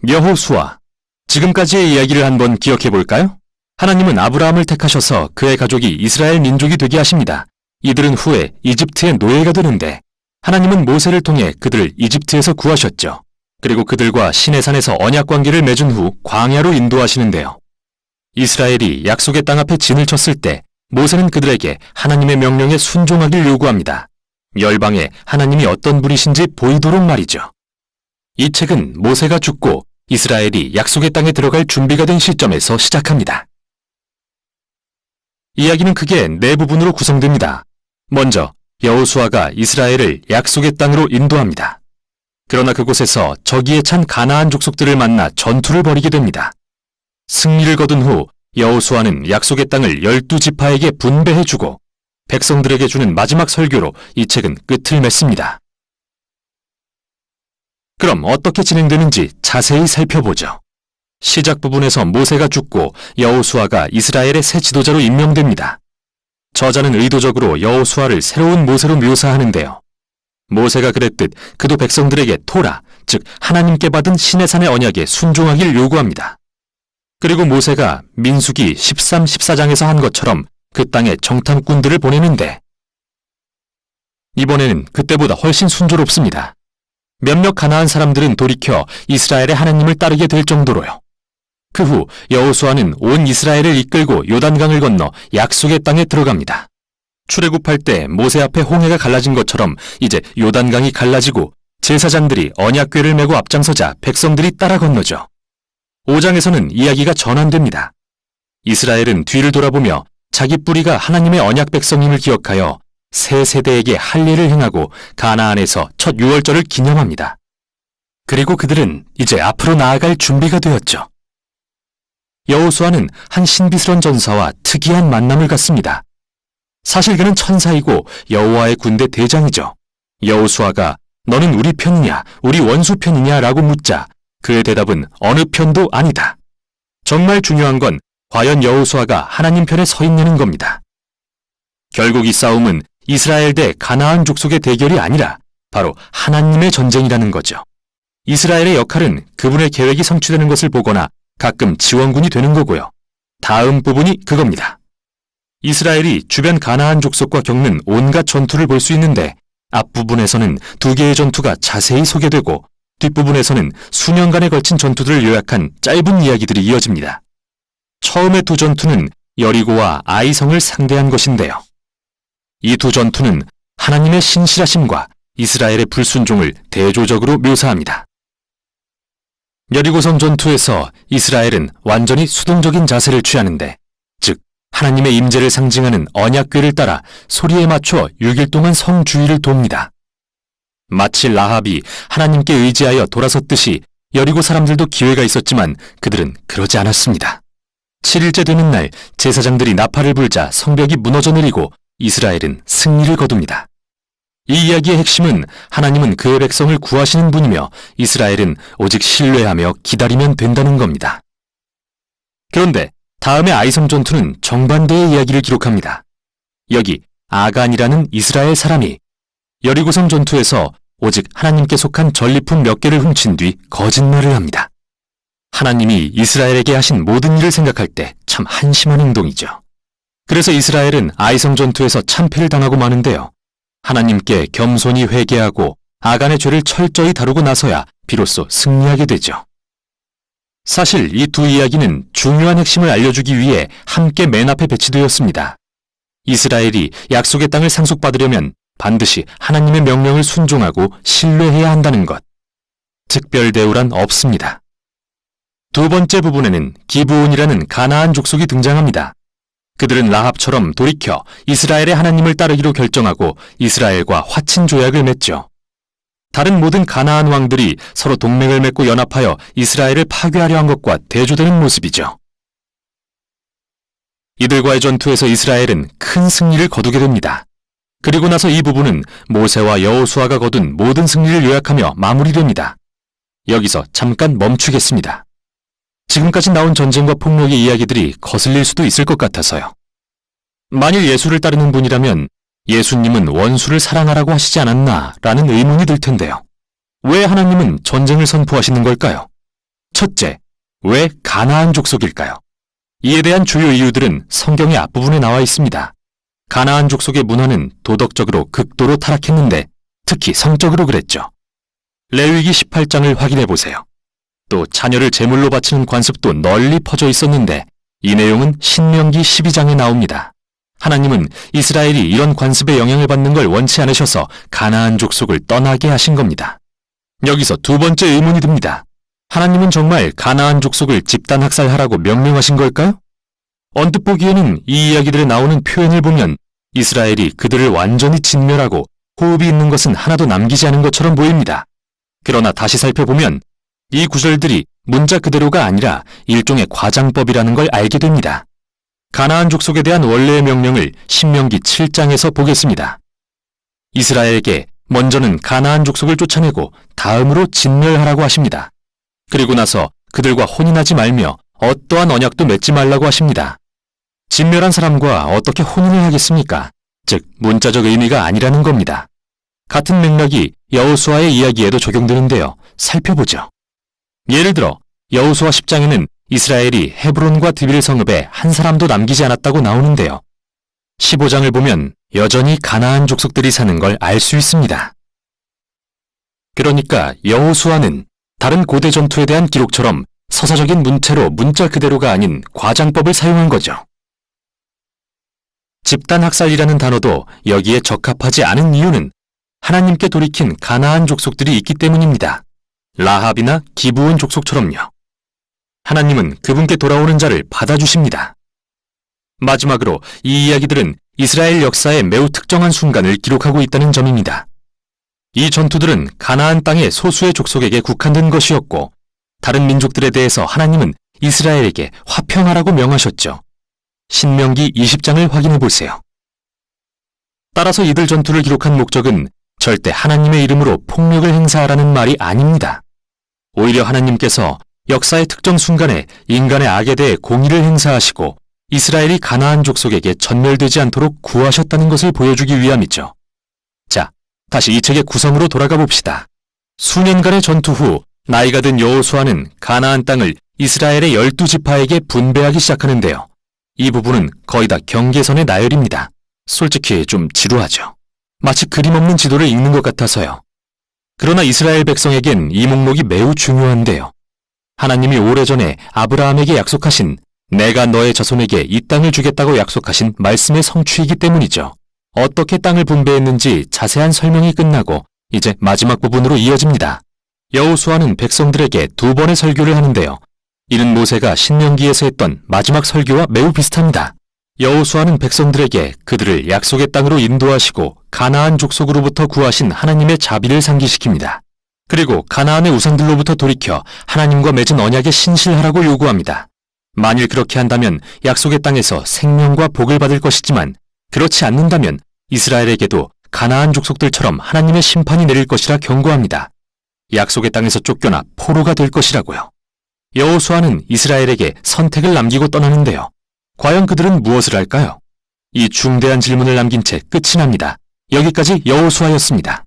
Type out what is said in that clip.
여호수아, 지금까지의 이야기를 한번 기억해 볼까요? 하나님은 아브라함을 택하셔서 그의 가족이 이스라엘 민족이 되게 하십니다. 이들은 후에 이집트의 노예가 되는데 하나님은 모세를 통해 그들을 이집트에서 구하셨죠. 그리고 그들과 시내산에서 언약 관계를 맺은 후 광야로 인도하시는데요. 이스라엘이 약속의 땅 앞에 진을 쳤을 때 모세는 그들에게 하나님의 명령에 순종하길 요구합니다. 열방에 하나님이 어떤 분이신지 보이도록 말이죠. 이 책은 모세가 죽고 이스라엘이 약속의 땅에 들어갈 준비가 된 시점에서 시작합니다. 이야기는 크게 네 부분으로 구성됩니다. 먼저 여호수아가 이스라엘을 약속의 땅으로 인도합니다. 그러나 그곳에서 적이에 찬 가나안 족속들을 만나 전투를 벌이게 됩니다. 승리를 거둔 후 여호수아는 약속의 땅을 12지파에게 분배해주고 백성들에게 주는 마지막 설교로 이 책은 끝을 맺습니다. 그럼 어떻게 진행되는지 자세히 살펴보죠. 시작 부분에서 모세가 죽고 여호수아가 이스라엘의 새 지도자로 임명됩니다. 저자는 의도적으로 여호수아를 새로운 모세로 묘사하는데요. 모세가 그랬듯 그도 백성들에게 토라, 즉 하나님께 받은 시내산의 언약에 순종하길 요구합니다. 그리고 모세가 민수기 13, 14장에서 한 것처럼 그 땅에 정탐꾼들을 보내는데 이번에는 그때보다 훨씬 순조롭습니다. 몇몇 가나안 사람들은 돌이켜 이스라엘의 하나님을 따르게 될 정도로요. 그 후 여호수아는 온 이스라엘을 이끌고 요단강을 건너 약속의 땅에 들어갑니다. 출애굽할 때 모세 앞에 홍해가 갈라진 것처럼 이제 요단강이 갈라지고 제사장들이 언약궤를 메고 앞장서자 백성들이 따라 건너죠. 5장에서는 이야기가 전환됩니다. 이스라엘은 뒤를 돌아보며 자기 뿌리가 하나님의 언약 백성임을 기억하여 새 세대에게 할례를 행하고 가나안에서 첫 유월절을 기념합니다. 그리고 그들은 이제 앞으로 나아갈 준비가 되었죠. 여호수아는 한 신비스러운 전사와 특이한 만남을 갖습니다. 사실 그는 천사이고 여호와의 군대 대장이죠. 여호수아가 너는 우리 편이냐 우리 원수 편이냐 라고 묻자 그의 대답은 어느 편도 아니다. 정말 중요한 건 과연 여호수아가 하나님 편에 서 있냐는 겁니다. 결국 이 싸움은 이스라엘 대 가나안 족속의 대결이 아니라 바로 하나님의 전쟁이라는 거죠. 이스라엘의 역할은 그분의 계획이 성취되는 것을 보거나 가끔 지원군이 되는 거고요. 다음 부분이 그겁니다. 이스라엘이 주변 가나안 족속과 겪는 온갖 전투를 볼 수 있는데 앞부분에서는 두 개의 전투가 자세히 소개되고 뒷부분에서는 수년간에 걸친 전투들을 요약한 짧은 이야기들이 이어집니다. 처음의 두 전투는 여리고와 아이성을 상대한 것인데요. 이 두 전투는 하나님의 신실하심과 이스라엘의 불순종을 대조적으로 묘사합니다. 여리고성 전투에서 이스라엘은 완전히 수동적인 자세를 취하는데, 즉 하나님의 임재를 상징하는 언약궤를 따라 소리에 맞춰 6일 동안 성 주위를 돕니다. 마치 라합이 하나님께 의지하여 돌아섰듯이 여리고 사람들도 기회가 있었지만 그들은 그러지 않았습니다. 7일째 되는 날 제사장들이 나팔을 불자 성벽이 무너져 내리고 이스라엘은 승리를 거둡니다. 이 이야기의 핵심은 하나님은 그의 백성을 구하시는 분이며 이스라엘은 오직 신뢰하며 기다리면 된다는 겁니다. 그런데 다음의 아이성 전투는 정반대의 이야기를 기록합니다. 여기 아간이라는 이스라엘 사람이 여리고성 전투에서 오직 하나님께 속한 전리품 몇 개를 훔친 뒤 거짓말을 합니다. 하나님이 이스라엘에게 하신 모든 일을 생각할 때 참 한심한 행동이죠. 그래서 이스라엘은 아이성 전투에서 참패를 당하고 마는데요. 하나님께 겸손히 회개하고 아간의 죄를 철저히 다루고 나서야 비로소 승리하게 되죠. 사실 이 두 이야기는 중요한 핵심을 알려주기 위해 함께 맨 앞에 배치되었습니다. 이스라엘이 약속의 땅을 상속받으려면 반드시 하나님의 명령을 순종하고 신뢰해야 한다는 것. 특별 대우란 없습니다. 두 번째 부분에는 기브온이라는 가나안 족속이 등장합니다. 그들은 라합처럼 돌이켜 이스라엘의 하나님을 따르기로 결정하고 이스라엘과 화친 조약을 맺죠. 다른 모든 가나안 왕들이 서로 동맹을 맺고 연합하여 이스라엘을 파괴하려 한 것과 대조되는 모습이죠. 이들과의 전투에서 이스라엘은 큰 승리를 거두게 됩니다. 그리고 나서 이 부분은 모세와 여호수아가 거둔 모든 승리를 요약하며 마무리됩니다. 여기서 잠깐 멈추겠습니다. 지금까지 나온 전쟁과 폭력의 이야기들이 거슬릴 수도 있을 것 같아서요. 만일 예수를 따르는 분이라면 예수님은 원수를 사랑하라고 하시지 않았나 라는 의문이 들 텐데요. 왜 하나님은 전쟁을 선포하시는 걸까요? 첫째, 왜 가나안 족속일까요? 이에 대한 주요 이유들은 성경의 앞부분에 나와 있습니다. 가나안 족속의 문화는 도덕적으로 극도로 타락했는데 특히 성적으로 그랬죠. 레위기 18장을 확인해 보세요. 또 자녀를 제물로 바치는 관습도 널리 퍼져 있었는데 이 내용은 신명기 12장에 나옵니다. 하나님은 이스라엘이 이런 관습의 영향을 받는 걸 원치 않으셔서 가나안 족속을 떠나게 하신 겁니다. 여기서 두 번째 의문이 듭니다. 하나님은 정말 가나안 족속을 집단 학살하라고 명령하신 걸까요? 언뜻 보기에는 이 이야기들에 나오는 표현을 보면 이스라엘이 그들을 완전히 진멸하고 호흡이 있는 것은 하나도 남기지 않은 것처럼 보입니다. 그러나 다시 살펴보면 이 구절들이 문자 그대로가 아니라 일종의 과장법이라는 걸 알게 됩니다. 가나안 족속에 대한 원래의 명령을 신명기 7장에서 보겠습니다. 이스라엘에게 먼저는 가나안 족속을 쫓아내고 다음으로 진멸하라고 하십니다. 그리고 나서 그들과 혼인하지 말며 어떠한 언약도 맺지 말라고 하십니다. 진멸한 사람과 어떻게 혼인을 하겠습니까? 즉 문자적 의미가 아니라는 겁니다. 같은 맥락이 여호수아의 이야기에도 적용되는데요. 살펴보죠. 예를 들어 여호수아 10장에는 이스라엘이 헤브론과 드빌 성읍에 한 사람도 남기지 않았다고 나오는데요. 15장을 보면 여전히 가나안 족속들이 사는 걸 알 수 있습니다. 그러니까 여호수아는 다른 고대 전투에 대한 기록처럼 서사적인 문체로 문자 그대로가 아닌 과장법을 사용한 거죠. 집단 학살이라는 단어도 여기에 적합하지 않은 이유는 하나님께 돌이킨 가나안 족속들이 있기 때문입니다. 라합이나 기브온 족속처럼요. 하나님은 그분께 돌아오는 자를 받아주십니다. 마지막으로 이 이야기들은 이스라엘 역사의 매우 특정한 순간을 기록하고 있다는 점입니다. 이 전투들은 가나안 땅의 소수의 족속에게 국한된 것이었고 다른 민족들에 대해서 하나님은 이스라엘에게 화평하라고 명하셨죠. 신명기 20장을 확인해 보세요. 따라서 이들 전투를 기록한 목적은 절대 하나님의 이름으로 폭력을 행사하라는 말이 아닙니다. 오히려 하나님께서 역사의 특정 순간에 인간의 악에 대해 공의를 행사하시고 이스라엘이 가나안 족속에게 전멸되지 않도록 구하셨다는 것을 보여주기 위함이죠. 자, 다시 이 책의 구성으로 돌아가 봅시다. 수년간의 전투 후 나이가 든 여호수아는 가나안 땅을 이스라엘의 12지파에게 분배하기 시작하는데요. 이 부분은 거의 다 경계선의 나열입니다. 솔직히 좀 지루하죠. 마치 그림 없는 지도를 읽는 것 같아서요. 그러나 이스라엘 백성에겐 이 목록이 매우 중요한데요. 하나님이 오래전에 아브라함에게 약속하신 내가 너의 자손에게 이 땅을 주겠다고 약속하신 말씀의 성취이기 때문이죠. 어떻게 땅을 분배했는지 자세한 설명이 끝나고 이제 마지막 부분으로 이어집니다. 여호수아는 백성들에게 두 번의 설교를 하는데요. 이는 모세가 신명기에서 했던 마지막 설교와 매우 비슷합니다. 여호수아는 백성들에게 그들을 약속의 땅으로 인도하시고 가나안 족속으로부터 구하신 하나님의 자비를 상기시킵니다. 그리고 가나안의 우상들로부터 돌이켜 하나님과 맺은 언약에 신실하라고 요구합니다. 만일 그렇게 한다면 약속의 땅에서 생명과 복을 받을 것이지만 그렇지 않는다면 이스라엘에게도 가나안 족속들처럼 하나님의 심판이 내릴 것이라 경고합니다. 약속의 땅에서 쫓겨나 포로가 될 것이라고요. 여호수아는 이스라엘에게 선택을 남기고 떠나는데요. 과연 그들은 무엇을 할까요? 이 중대한 질문을 남긴 채 끝이 납니다. 여기까지 여호수아였습니다.